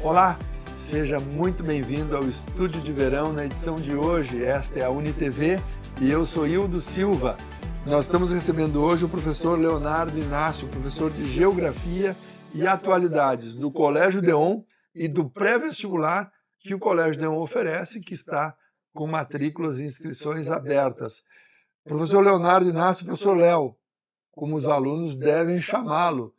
Olá, seja muito bem-vindo ao Estúdio de Verão na edição de hoje. Esta é a UniTV e eu sou Hildo Silva. Nós estamos recebendo hoje o professor Leonardo Inácio, professor de Geografia e Atualidades do Colégio Deon e do pré-vestibular que o Colégio Deon oferece, que está com matrículas e inscrições abertas. Professor Leonardo Inácio, professor Léo, como os alunos devem chamá-lo.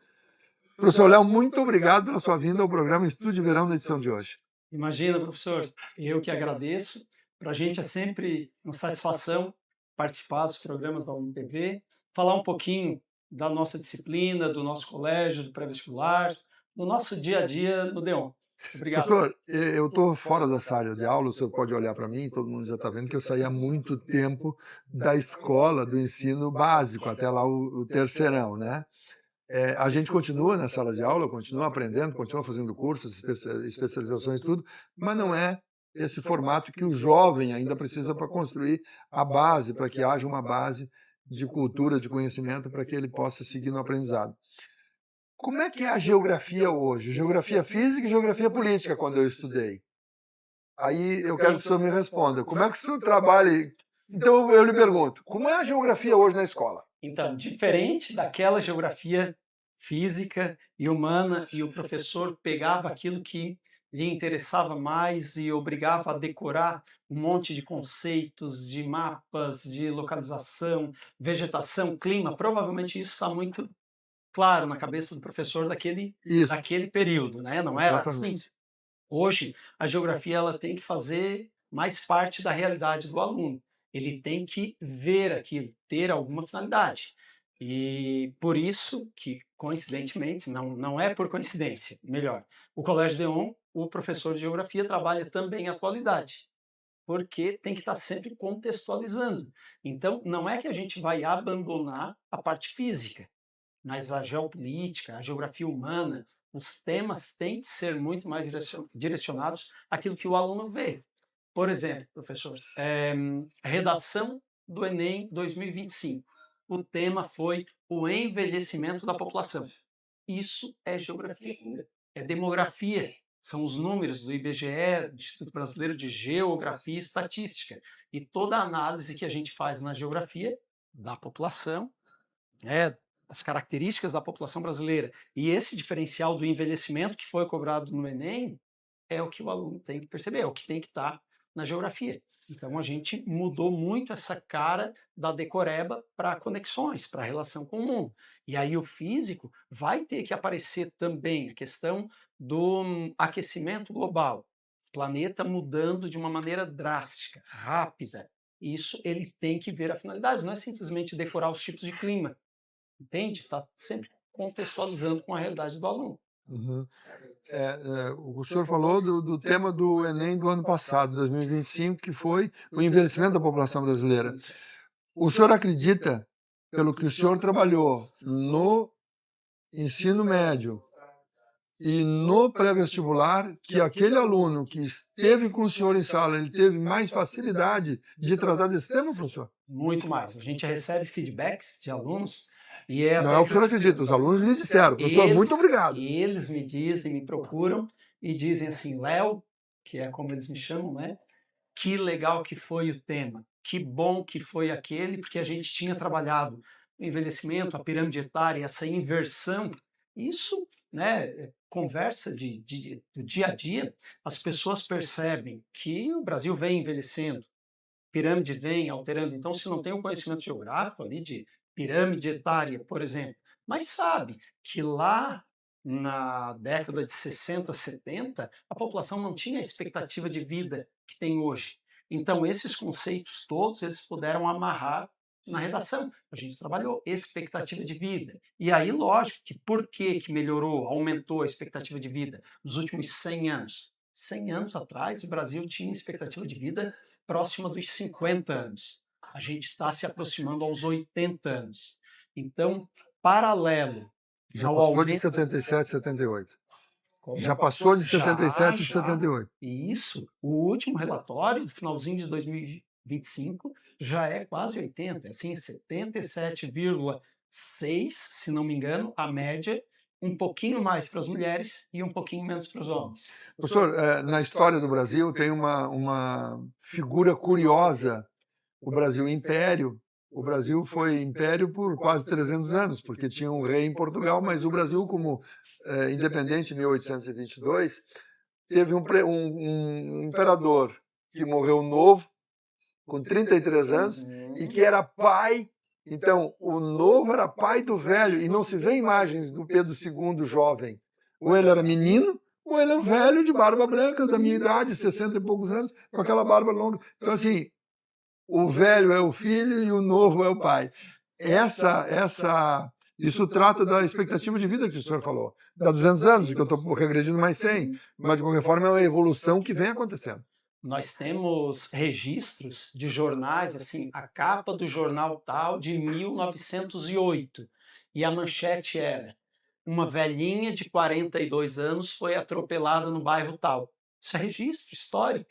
Professor Léo, muito obrigado pela sua vinda ao programa Estúdio de Verão na edição de hoje. Imagina, professor, eu que agradeço. Para a gente é sempre uma satisfação participar dos programas da UniTV, falar um pouquinho da nossa disciplina, do nosso colégio, do pré-vestibular, do nosso dia a dia no Deon. Obrigado. Professor, eu estou fora da sala de aula, o senhor pode olhar para mim, todo mundo já está vendo que eu saí há muito tempo da escola, do ensino básico, até lá o terceirão, né? A gente continua na sala de aula, continua aprendendo, continua fazendo cursos, especializações, tudo, mas não é esse formato que o jovem ainda precisa para construir a base, para que haja uma base de cultura, de conhecimento, para que ele possa seguir no aprendizado. Como é que é a geografia hoje? Geografia física e geografia política, quando eu estudei. Aí eu quero que o senhor me responda. Como é que o senhor trabalha? Então eu lhe pergunto, como é a geografia hoje na escola? Então, diferente daquela geografia física e humana, e o professor pegava aquilo que lhe interessava mais e obrigava a decorar um monte de conceitos, de mapas, de localização, vegetação, clima, provavelmente isso está muito claro na cabeça do professor daquele período, né? Não era assim. Hoje, a geografia ela tem que fazer mais parte da realidade do aluno. Ele tem que ver aquilo, ter alguma finalidade. E por isso que, coincidentemente, não é por coincidência, melhor, o Colégio Deon, o professor de geografia trabalha também a atualidade, porque tem que estar sempre contextualizando. Então, não é que a gente vai abandonar a parte física, mas a geopolítica, a geografia humana, os temas têm que ser muito mais direcionados àquilo que o aluno vê. Por exemplo, professor, a redação do Enem 2025. O tema foi o envelhecimento da população. Isso é geografia pura, é demografia. São os números do IBGE, do Instituto Brasileiro de Geografia e Estatística. E toda a análise que a gente faz na geografia da população, as características da população brasileira e esse diferencial do envelhecimento que foi cobrado no Enem é o que o aluno tem que perceber, é o que tem que estar na geografia. Então a gente mudou muito essa cara da decoreba para conexões, para a relação com o mundo. E aí o físico vai ter que aparecer também a questão do aquecimento global, planeta mudando de uma maneira drástica, rápida. Isso ele tem que ver a finalidade, não é simplesmente decorar os tipos de clima. Entende? Está sempre contextualizando com a realidade do aluno. Uhum. O senhor falou do tema do Enem do ano passado, 2025, que foi o envelhecimento da população brasileira. O senhor acredita, pelo que o senhor trabalhou no ensino médio e no pré-vestibular, que aquele aluno que esteve com o senhor em sala, ele teve mais facilidade de tratar desse tema, professor? Muito mais. A gente recebe feedbacks de alunos e Não é o que o senhor acredita, os alunos lhe disseram, professor, muito obrigado. Eles me dizem, me procuram e dizem assim, Léo, que é como eles me chamam, né? Que legal que foi o tema, que bom que foi aquele, porque a gente tinha trabalhado o envelhecimento, a pirâmide etária, essa inversão, isso, né, conversa do dia a dia, as pessoas percebem que o Brasil vem envelhecendo, pirâmide vem alterando, então se não tem um conhecimento geográfico ali de pirâmide etária, por exemplo, mas sabe que lá na década de 60, 70, a população não tinha a expectativa de vida que tem hoje. Então esses conceitos todos eles puderam amarrar na redação. A gente trabalhou expectativa de vida. E aí, lógico, que por que melhorou, aumentou a expectativa de vida nos últimos 100 anos? 100 anos atrás, o Brasil tinha expectativa de vida próxima dos 50 anos. A gente está se aproximando aos 80 anos. Então, paralelo Já ao passou de aumento... 77, 78. Já passou de 77 e 78. E isso, o último relatório, do finalzinho de 2025, já é quase 80, assim, 77,6, se não me engano, a média um pouquinho mais para as mulheres e um pouquinho menos para os homens. Professor, na história do Brasil tem uma figura curiosa. O Brasil Império. O Brasil foi império por quase 300 anos, porque tinha um rei em Portugal, mas o Brasil, como independente em 1822, teve um imperador que morreu novo, com 33 anos, e que era pai. Então, o novo era pai do velho, e não se vê imagens do Pedro II jovem. Ou ele era menino, ou ele era velho de barba branca, da minha idade, 60 e poucos anos, com aquela barba longa. Então, assim, o velho é o filho e o novo é o pai. Isso trata da expectativa de vida que o senhor falou. Dá 200 anos, que eu estou regredindo mais 100, mas de qualquer forma é uma evolução que vem acontecendo. Nós temos registros de jornais, assim, a capa do jornal tal de 1908, e a manchete era: uma velhinha de 42 anos foi atropelada no bairro tal. Isso é registro histórico.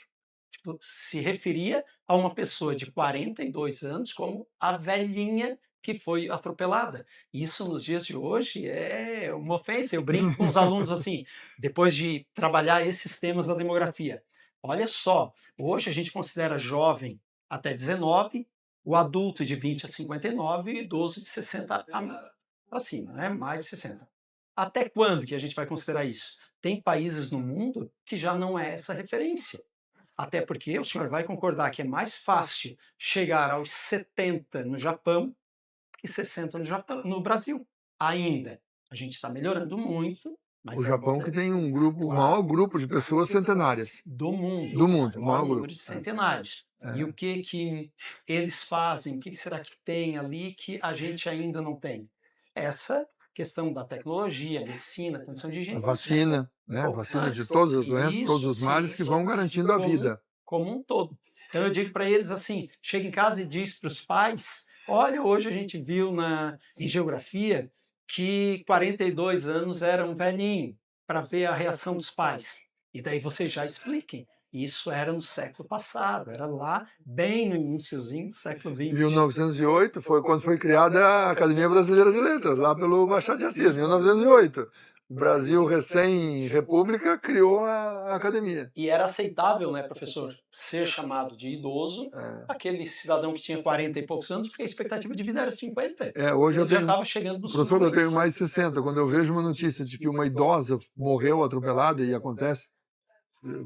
Tipo, se referia a uma pessoa de 42 anos como a velhinha que foi atropelada. Isso nos dias de hoje é uma ofensa. Eu brinco com os alunos assim, depois de trabalhar esses temas da demografia. Olha só, hoje a gente considera jovem até 19, o adulto de 20 a 59 e o idoso de 60 para cima, né? Mais de 60. Até quando que a gente vai considerar isso? Tem países no mundo que já não é essa referência. Até porque o senhor vai concordar que é mais fácil chegar aos 70 no Japão que 60 no Brasil. Ainda. A gente está melhorando muito, mas O Japão que tem o maior grupo de pessoas centenárias. Do mundo. Do mundo, o o maior maior grupo. número de centenários. E o que eles fazem? O que será que tem ali que a gente ainda não tem? Essa questão da tecnologia, medicina, condição de A higiene. vacina, né? A vacina de todas as doenças, todos os males que vão garantindo a vida. Como um todo. Então eu digo para eles assim, chega em casa e diz para os pais, olha, hoje a gente viu em geografia que 42 anos era um velhinho, para ver a reação dos pais. E daí vocês já expliquem. Isso era no século passado, era lá bem no iniciozinho do século XX. 1908 foi quando foi criada a Academia Brasileira de Letras, lá pelo Machado de Assis, 1908. O Brasil, recém-república, criou a academia. E era aceitável, né, professor, ser chamado de idoso, aquele cidadão que tinha 40 e poucos anos, porque a expectativa de vida era 50. Hoje eu já tenho, estava chegando no professor, eu tenho mais de 60. Quando eu vejo uma notícia de que uma idosa morreu atropelada, e acontece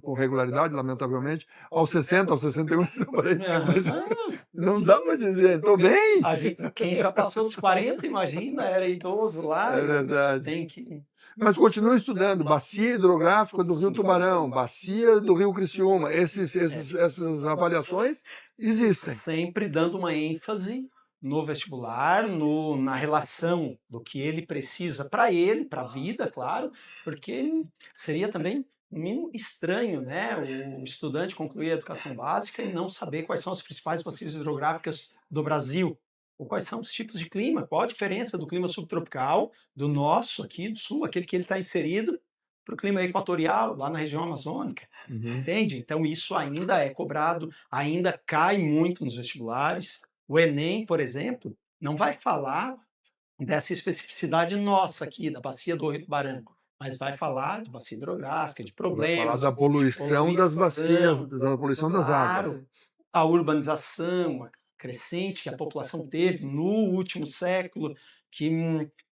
com regularidade, lamentavelmente, aos 60, aos 61, eu falei, mas não dá para dizer, estou bem. Quem já passou dos 40, imagina, era idoso lá. É verdade. Tem que... Mas continua estudando, bacia hidrográfica do Rio Tubarão, bacia do Rio Criciúma, essas avaliações existem. Sempre dando uma ênfase no vestibular, na relação do que ele precisa para ele, para a vida, claro, porque seria também mínimo estranho, né, o estudante concluir a educação básica e não saber quais são as principais bacias hidrográficas do Brasil, ou quais são os tipos de clima, qual a diferença do clima subtropical, do nosso aqui, do sul, aquele que ele está inserido, para o clima equatorial, lá na região amazônica. Entende? Então isso ainda é cobrado, ainda cai muito nos vestibulares. O Enem, por exemplo, não vai falar dessa especificidade nossa aqui, da bacia do Rio Barranco, mas vai falar de bacia hidrográfica, de problemas. Vai falar da poluição das bacias, da poluição das águas. A urbanização crescente que a população teve no último século, que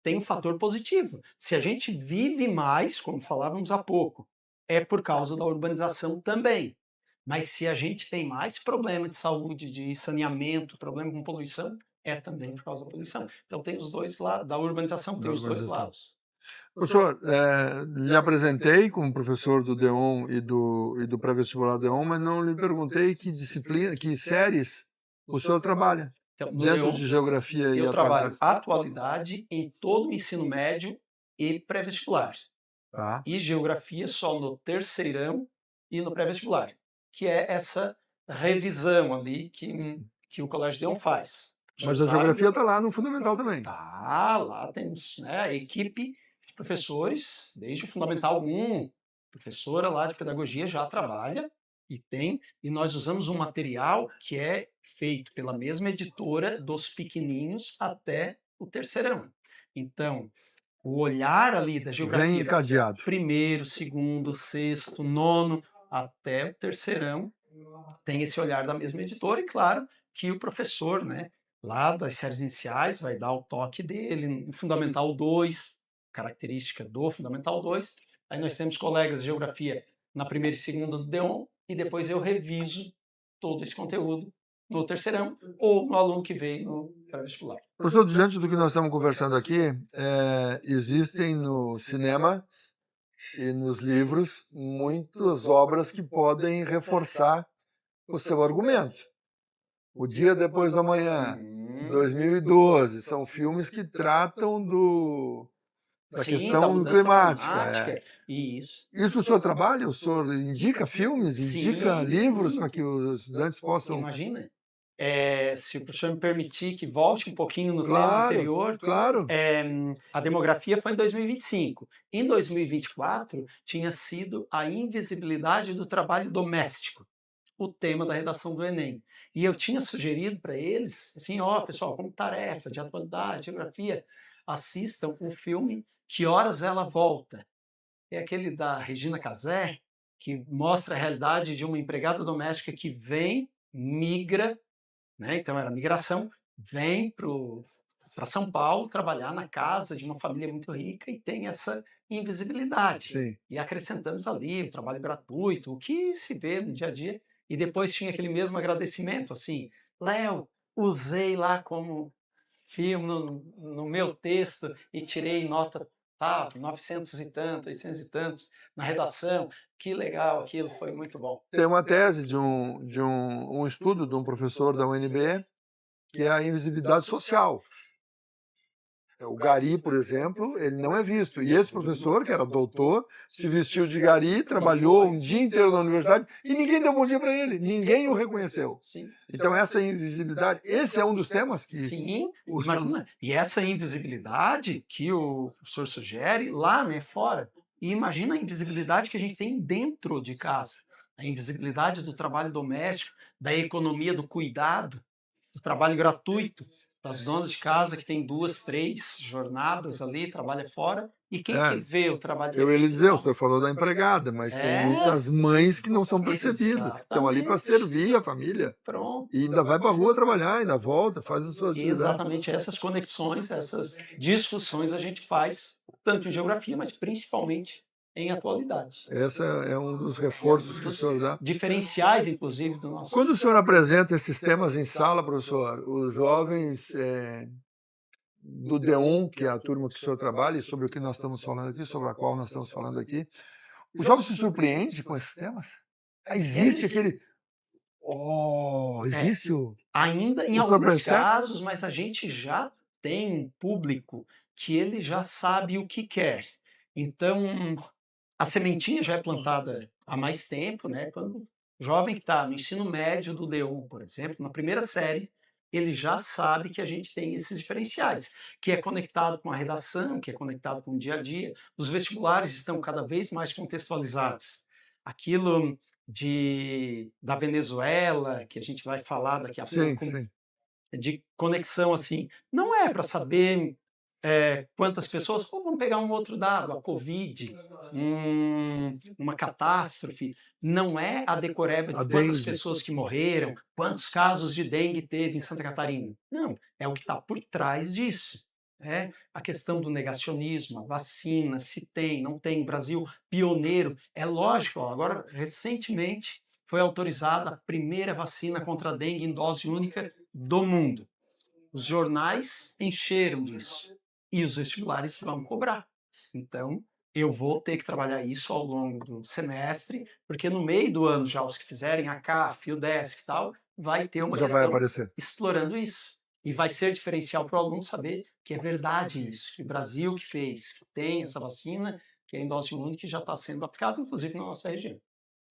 tem um fator positivo. Se a gente vive mais, como falávamos há pouco, é por causa da urbanização também. Mas se a gente tem mais problema de saúde, de saneamento, problema com poluição, é também por causa da poluição. Então tem os dois lados, da urbanização tem os dois lados. Professor, lhe apresentei como professor do DEON e do pré-vestibular DEON, mas não lhe perguntei que disciplina, que séries o senhor trabalha então, dentro de geografia e eu trabalho atualidade em todo o ensino médio e pré-vestibular. E geografia só no terceirão e no pré-vestibular, que é essa revisão ali que o Colégio DEON faz. Mas a geografia está lá no fundamental também. Tá, lá temos, né, a equipe de professores, desde o Fundamental 1, professora lá de pedagogia já trabalha e nós usamos um material que é feito pela mesma editora dos pequenininhos até o terceirão. Então, o olhar ali da Vem geografia, encadeado. primeiro, segundo, sexto, nono, até o terceirão, tem esse olhar da mesma editora, e claro que o professor, né, lá das séries iniciais, vai dar o toque dele, no Fundamental 2, característica do Fundamental 2, aí nós temos colegas de geografia na primeira e segunda do D1, e depois eu reviso todo esse conteúdo no terceirão, ou no aluno que veio no pré-vestibular. Professor, diante do que nós estamos conversando aqui, existem no cinema e nos livros muitas obras que podem reforçar o seu argumento. O Dia Depois do Amanhã, 2012, são filmes que tratam da Sim, da questão mudança climática. climática. Isso. Isso o senhor trabalha? O senhor indica filmes, indica Sim, livros sim. para que os estudantes possam... Imagina, se o professor me permitir que volte um pouquinho no tema Claro, anterior, claro. a demografia foi em 2025. Em 2024, tinha sido a invisibilidade do trabalho doméstico, o tema da redação do Enem. E eu tinha sugerido para eles, assim, pessoal, como tarefa de atualidade, geografia, assistam o filme Que Horas Ela Volta. É aquele da Regina Casé, que mostra a realidade de uma empregada doméstica que vem, migra, né? Então era migração, vem para São Paulo trabalhar na casa de uma família muito rica e tem essa invisibilidade. Sim. E acrescentamos ali o trabalho gratuito, o que se vê no dia a dia, e depois tinha aquele mesmo agradecimento, assim, Léo, usei lá como filme no meu texto e tirei nota 900 e tanto, 800 e tantos na redação, que legal, aquilo foi muito bom. Tem uma tese de um estudo de um professor da UNB, que é a invisibilidade social. O gari, por exemplo, ele não é visto. E esse professor, que era doutor, se vestiu de gari, trabalhou um dia inteiro na universidade e ninguém deu bom dia para ele, ninguém o reconheceu. Sim. Então essa invisibilidade, esse é um dos temas que... Sim, imagina. E essa invisibilidade que o professor sugere lá, né, fora. E imagina a invisibilidade que a gente tem dentro de casa. A invisibilidade do trabalho doméstico, da economia do cuidado, do trabalho gratuito, das donas de casa que tem 2, 3 jornadas ali, trabalha fora. E quem que vê o trabalho? Eu ia lhe dizer, o senhor falou da empregada, mas tem muitas mães que não são percebidas, que estão ali para servir a família. Pronto. E ainda vai para a rua trabalhar, ainda volta, faz as suas atividades. Exatamente, essas conexões, essas discussões a gente faz, tanto em geografia, mas principalmente em atualidade. Esse é um dos reforços que o senhor dá. Diferenciais, inclusive, do nosso... Quando o senhor apresenta esses temas em sala, professor, os jovens do D1, que é a turma que o senhor trabalha, e sobre o que nós estamos falando aqui, sobre a qual nós estamos falando aqui, o jovem se surpreende com esses temas? Existe aquele... existe o... Ainda em alguns casos, mas a gente já tem um público que ele já sabe o que quer. Então, a sementinha já é plantada há mais tempo, né? Quando o jovem que está no ensino médio do D1, por exemplo, na primeira série, ele já sabe que a gente tem esses diferenciais, que é conectado com a redação, que é conectado com o dia a dia. Os vestibulares estão cada vez mais contextualizados. Aquilo da Venezuela, que a gente vai falar daqui a pouco, de conexão assim, não é para saber quantas pessoas, vamos pegar um outro dado, a Covid, uma catástrofe, não é a decoreba de quantas pessoas que morreram, quantos casos de dengue teve em Santa Catarina. Não, é o que está por trás disso. A questão do negacionismo, a vacina, se tem, não tem, Brasil pioneiro, é lógico, agora recentemente foi autorizada a primeira vacina contra a dengue em dose única do mundo. Os jornais encheram disso. E os vestibulares vão cobrar. Então, eu vou ter que trabalhar isso ao longo do semestre, porque no meio do ano já os que fizerem a CAF, o DESC e tal, vai ter uma questão explorando isso. E vai ser diferencial para o aluno saber que é verdade isso. O Brasil que fez, tem essa vacina, que é em dose única, que já está sendo aplicada, inclusive, na nossa região.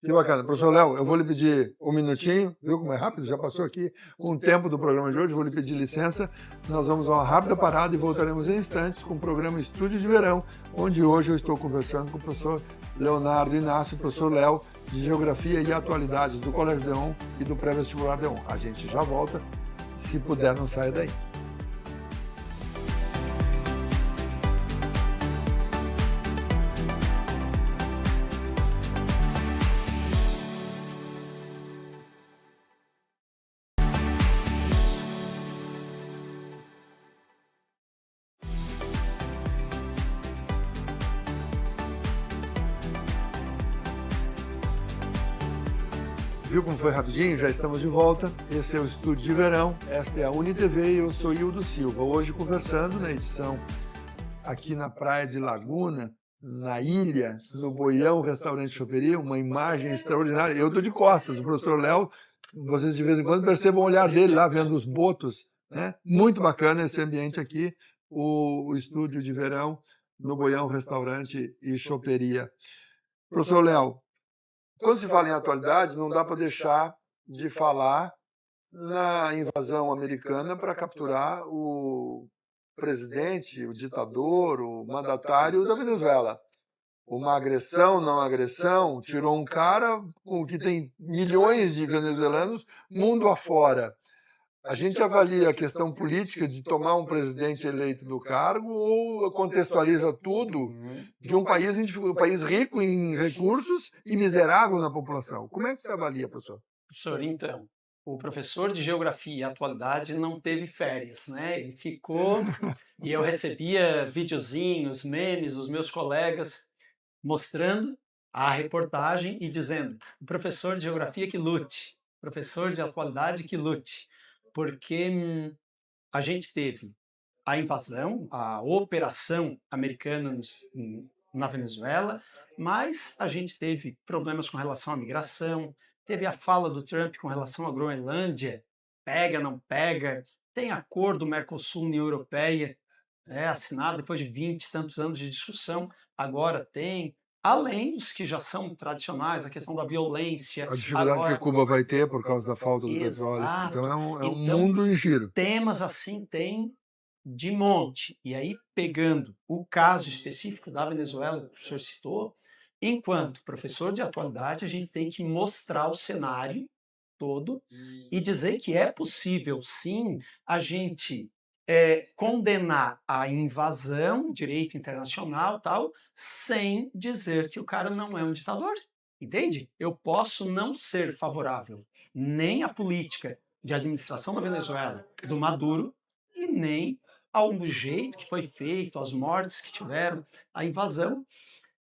Que bacana. Professor Léo, eu vou lhe pedir um minutinho, viu como é rápido? Já passou aqui um tempo do programa de hoje, vou lhe pedir licença. Nós vamos a uma rápida parada e voltaremos em instantes com o programa Estúdio de Verão, onde hoje eu estou conversando com o professor Leonardo Inácio, professor Léo, de Geografia e Atualidades do Colégio D1 e do Pré-Vestibular D1. A gente já volta, se puder não saia daí. Viu como foi rapidinho? Já estamos de volta. Esse é o Estúdio de Verão, esta é a UniTV e eu sou Hildo Silva. Hoje conversando na edição aqui na Praia de Laguna, na ilha, no Boião Restaurante Choperia, uma imagem extraordinária. Eu estou de costas, o professor Léo, vocês de vez em quando percebam o olhar dele lá, vendo os botos, né? Muito bacana esse ambiente aqui, o Estúdio de Verão no Boião Restaurante e Choperia. Professor Léo, quando se fala em atualidade, não dá para deixar de falar na invasão americana para capturar o presidente, o ditador, o mandatário da Venezuela. Uma agressão, não agressão, tirou um cara com que tem milhões de venezuelanos mundo afora. A gente avalia a questão política de tomar um presidente eleito do cargo ou contextualiza tudo de um país, um país rico em recursos e miserável na população? Como é que você avalia, professor? Professor, então, o professor de Geografia e Atualidade não teve férias, né? Ele ficou e eu recebia videozinhos, memes dos meus colegas mostrando a reportagem e dizendo: o professor de Geografia que lute, professor de Atualidade que lute, porque a gente teve a invasão, a operação americana na Venezuela, mas a gente teve problemas com relação à migração, teve a fala do Trump com relação à Groenlândia, pega, não pega, tem acordo Mercosul-União Europeia, assinado depois de 20 e tantos anos de discussão, agora tem, além dos que já são tradicionais, a questão da violência. A dificuldade agora, que Cuba vai ter por causa da falta do petróleo. exato. Então é um Então, mundo em giro. temas assim tem de monte. E aí, pegando o caso específico da Venezuela, que o professor citou, enquanto professor de atualidade, a gente tem que mostrar o cenário todo e dizer que é possível, sim, a gente condenar a invasão, direito internacional tal, sem dizer que o cara não é um ditador. Entende? Eu posso não ser favorável nem à política de administração da Venezuela, do Maduro, e nem ao jeito que foi feito, as mortes que tiveram, a invasão.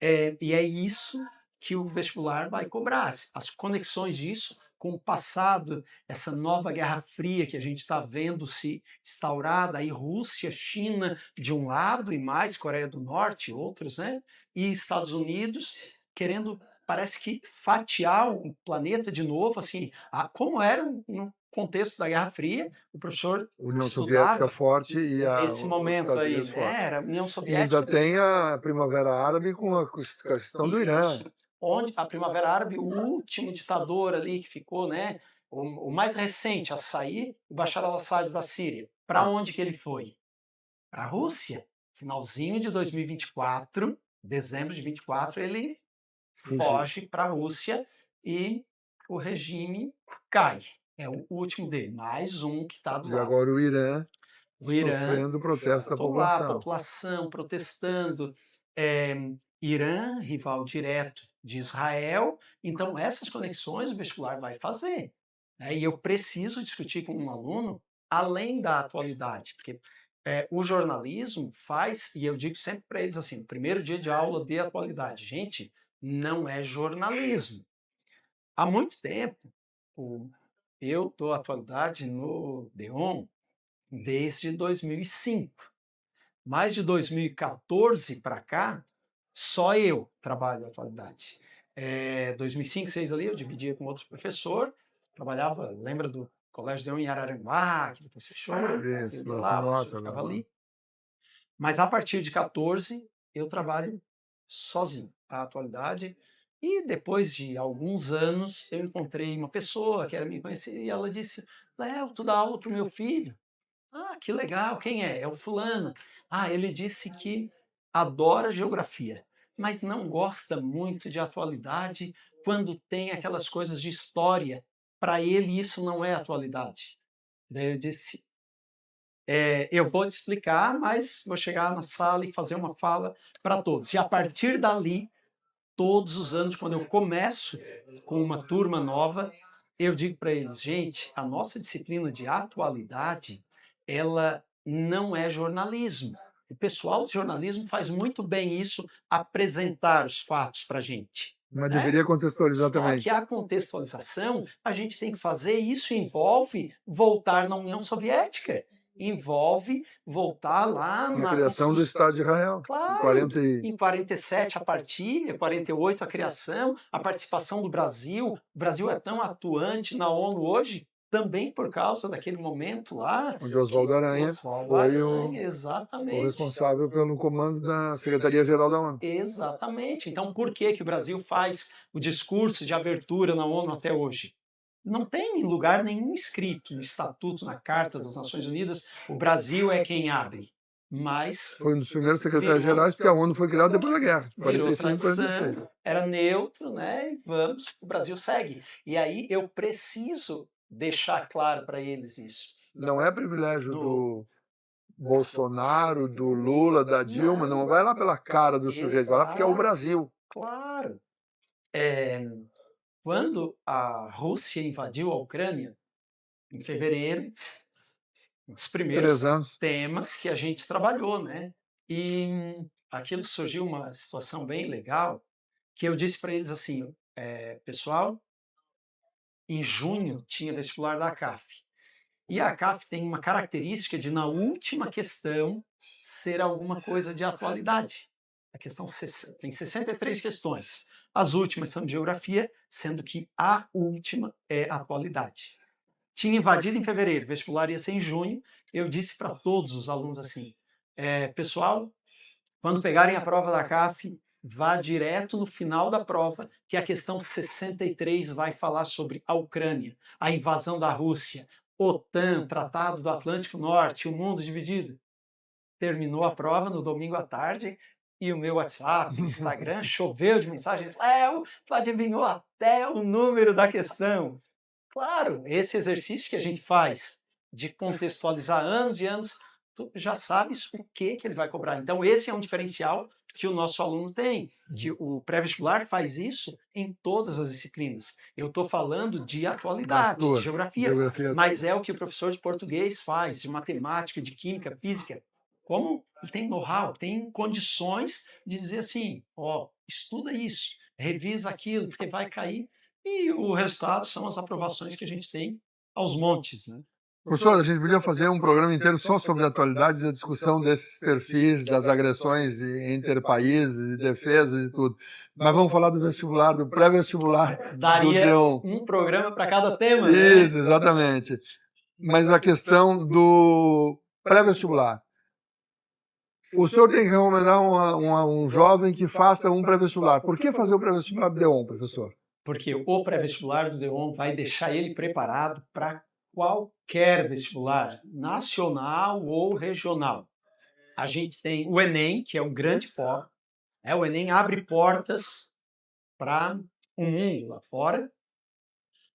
E é isso que o vestibular vai cobrar, as conexões disso com o passado, essa nova Guerra Fria que a gente está vendo se instaurada, aí Rússia, China de um lado e mais Coreia do Norte, outros, né? E Estados Unidos querendo, parece que fatiar o planeta de novo, assim, como era no contexto da Guerra Fria, o professor União estudava Soviética forte e esse os momento Estados aí, Unidos né? forte. Era a União E ainda Soviética. tem a Primavera Árabe com a questão do Irã. Isso. Onde a Primavera Árabe, o último ditador ali que ficou, né? O mais recente a sair, o Bashar al-Assad da Síria. Para onde que ele foi? Para a Rússia. Finalzinho de 2024, dezembro de 24, ele foge para a Rússia e o regime cai. É o último dele, mais um que está do E lado. agora o Irã O Irã, sofrendo protesto da estou lá, a população. população protestando. É, Irã, rival direto de Israel. Então, essas conexões o vestibular vai fazer. Né? E eu preciso discutir com um aluno além da atualidade, porque o jornalismo faz, e eu digo sempre para eles assim, no primeiro dia de aula de atualidade, gente, não é jornalismo. Há muito tempo, eu dou atualidade no DEON desde 2005. Mais de 2014 para cá, só eu trabalho atualidade. 2005, 2006 ali, eu dividia com outro professor, trabalhava, lembra do Colégio Deon em Araranguá, que depois fechou, Isso, eu ia lá, o professor ficava ali. Mas a partir de 14, eu trabalho sozinho, a atualidade. E depois de alguns anos, eu encontrei uma pessoa que era me conhecer e ela disse: Léo, tu dá aula para o meu filho? Ah, que legal, quem é? É o fulano. Ah, ele disse que adora geografia, mas não gosta muito de atualidade quando tem aquelas coisas de história. Para ele, isso não é atualidade. Daí eu disse: eu vou te explicar, mas vou chegar na sala e fazer uma fala para todos. E a partir dali, todos os anos, quando eu começo com uma turma nova, eu digo para eles, gente, a nossa disciplina de atualidade, ela não é jornalismo. O pessoal de jornalismo faz muito bem isso, apresentar os fatos para a gente. Mas né? deveria contextualizar Claro também. que a contextualização, a gente tem que fazer, isso envolve voltar na União Soviética, envolve voltar lá Na na criação do Estado de Israel. Claro, em 47 a partilha, 48 a criação, a participação do Brasil. O Brasil é tão atuante na ONU hoje, também por causa daquele momento lá. Onde Oswaldo Aranha foi o Exatamente. responsável pelo comando da Secretaria-Geral da ONU. Exatamente. Então, por que o Brasil faz o discurso de abertura na ONU até hoje? Não tem em lugar nenhum escrito no Estatuto, na Carta das Nações Unidas, o Brasil é quem abre. Mas Foi um dos primeiros secretários-gerais, porque a ONU foi criada depois da guerra, virou 45, 46. tradição, era neutro, né? E vamos, o Brasil segue. E aí eu preciso deixar claro para eles isso. Não é privilégio do Bolsonaro, do Lula, da Dilma, não vai lá pela cara do sujeito, vai lá porque é o Brasil. Claro. Quando a Rússia invadiu a Ucrânia, em fevereiro, um dos primeiros 3 anos. temas que a gente trabalhou, né? E aquilo surgiu uma situação bem legal, que eu disse para eles assim, pessoal, em junho tinha vestibular da ACAF. E a ACAF tem uma característica de, na última questão, ser alguma coisa de atualidade. A questão tem 63 questões. As últimas são de geografia, sendo que a última é atualidade. Tinha invadido em fevereiro, vestibular ia ser em junho. Eu disse para todos os alunos assim, pessoal, quando pegarem a prova da CAF, vá direto no final da prova, que a questão 63 vai falar sobre a Ucrânia, a invasão da Rússia, OTAN, Tratado do Atlântico Norte, o mundo dividido. Terminou a prova no domingo à tarde e o meu WhatsApp, Instagram, choveu de mensagens. Léo, tu adivinhou até o número da questão. Claro, esse exercício que a gente faz de contextualizar anos e anos, tu já sabes o que ele vai cobrar. Então, esse é um diferencial que o nosso aluno tem, que o pré-vestibular faz isso em todas as disciplinas. Eu estou falando de atualidade, de geografia, mas é o que o professor de português faz, de matemática, de química, física. Como ele tem know-how, tem condições de dizer assim, estuda isso, revisa aquilo, porque vai cair. E o resultado são as aprovações que a gente tem aos montes, né? Professor, a gente podia fazer um programa inteiro só sobre atualidades e a discussão desses perfis, das agressões entre países e defesas e tudo. Mas vamos falar do vestibular, do pré-vestibular. Daria um programa para cada tema, né? Isso, exatamente. Mas a questão do pré-vestibular. O senhor tem que recomendar um jovem que faça um pré-vestibular. Por que fazer o pré-vestibular do DEON, professor? Porque o pré-vestibular do DEON vai deixar ele preparado para qualquer vestibular, nacional ou regional. A gente tem o Enem, que é um grande foco. O Enem abre portas para o mundo lá fora,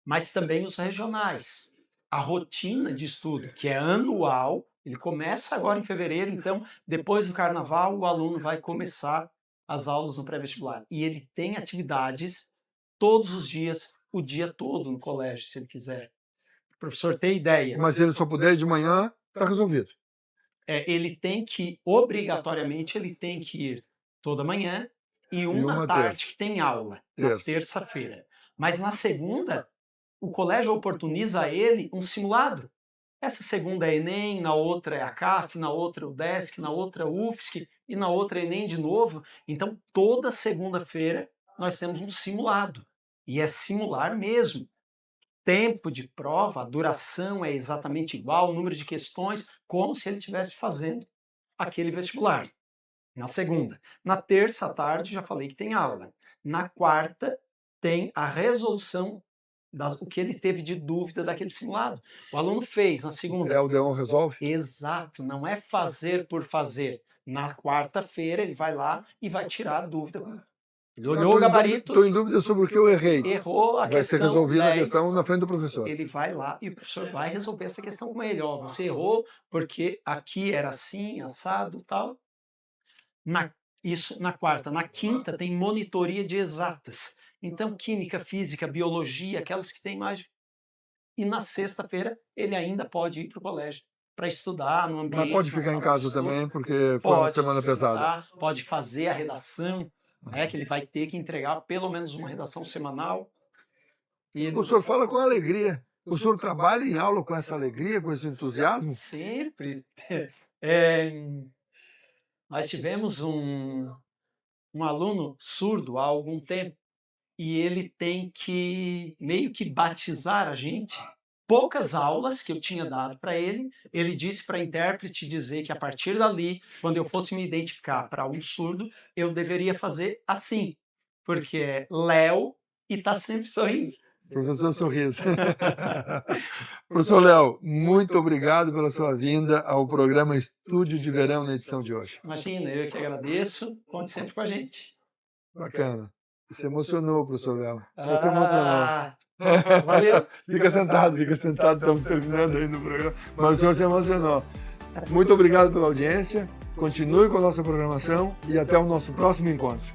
mas também os regionais. A rotina de estudo, que é anual, ele começa agora em fevereiro, então depois do carnaval o aluno vai começar as aulas no pré-vestibular. E ele tem atividades todos os dias, o dia todo no colégio, se ele quiser. O professor tem ideia. Mas se ele só puder ir de manhã, está resolvido. Ele tem que, obrigatoriamente, ele tem que ir toda manhã e uma tarde que tem aula, na terça-feira. Mas na segunda, o colégio oportuniza a ele um simulado. Essa segunda é Enem, na outra é a CAF, na outra é o DESC, na outra é o UFSC e na outra é Enem de novo. Então, toda segunda-feira nós temos um simulado. E é simular mesmo. Tempo de prova, a duração é exatamente igual, o número de questões, como se ele estivesse fazendo aquele vestibular. Na segunda. Na terça à tarde, já falei que tem aula. Na quarta, tem a resolução do que ele teve de dúvida daquele simulado. O aluno fez na segunda. O DEON resolve? Exato, não é fazer por fazer. Na quarta-feira, ele vai lá e vai tirar a dúvida. Ele olhou o gabarito. Estou em dúvida sobre o que eu errei. Errou a questão. Vai ser resolvida a questão na frente do professor. Ele vai lá e o professor vai resolver essa questão com ele. Você errou porque aqui era assim, assado, tal. Isso na quarta. Na quinta tem monitoria de exatas. Então, química, física, biologia, aquelas que tem mais. E na sexta-feira ele ainda pode ir para o colégio para estudar no ambiente. Mas pode ficar em casa também, porque foi uma semana pesada. Pode fazer a redação. né, que ele vai ter que entregar pelo menos uma redação semanal. E O senhor fala com alegria. O senhor trabalha em aula com essa alegria, com esse entusiasmo? sempre. Nós tivemos um aluno surdo há algum tempo e ele tem que meio que batizar a gente. Poucas aulas que eu tinha dado para ele, ele disse para a intérprete dizer que a partir dali, quando eu fosse me identificar para um surdo, eu deveria fazer assim, porque é Léo e está sempre sorrindo. Professor Sorriso. Professor Léo, muito obrigado pela sua vinda ao programa Estúdio de Verão na edição de hoje. Imagina, eu que agradeço. Conte sempre com a gente. Bacana. Se emocionou, professor Léo. Você se emocionou. Valeu. Fica sentado, estamos terminando aí no programa. Mas o senhor se emocionou. Muito obrigado pela audiência. Continue com a nossa programação e até o nosso próximo encontro.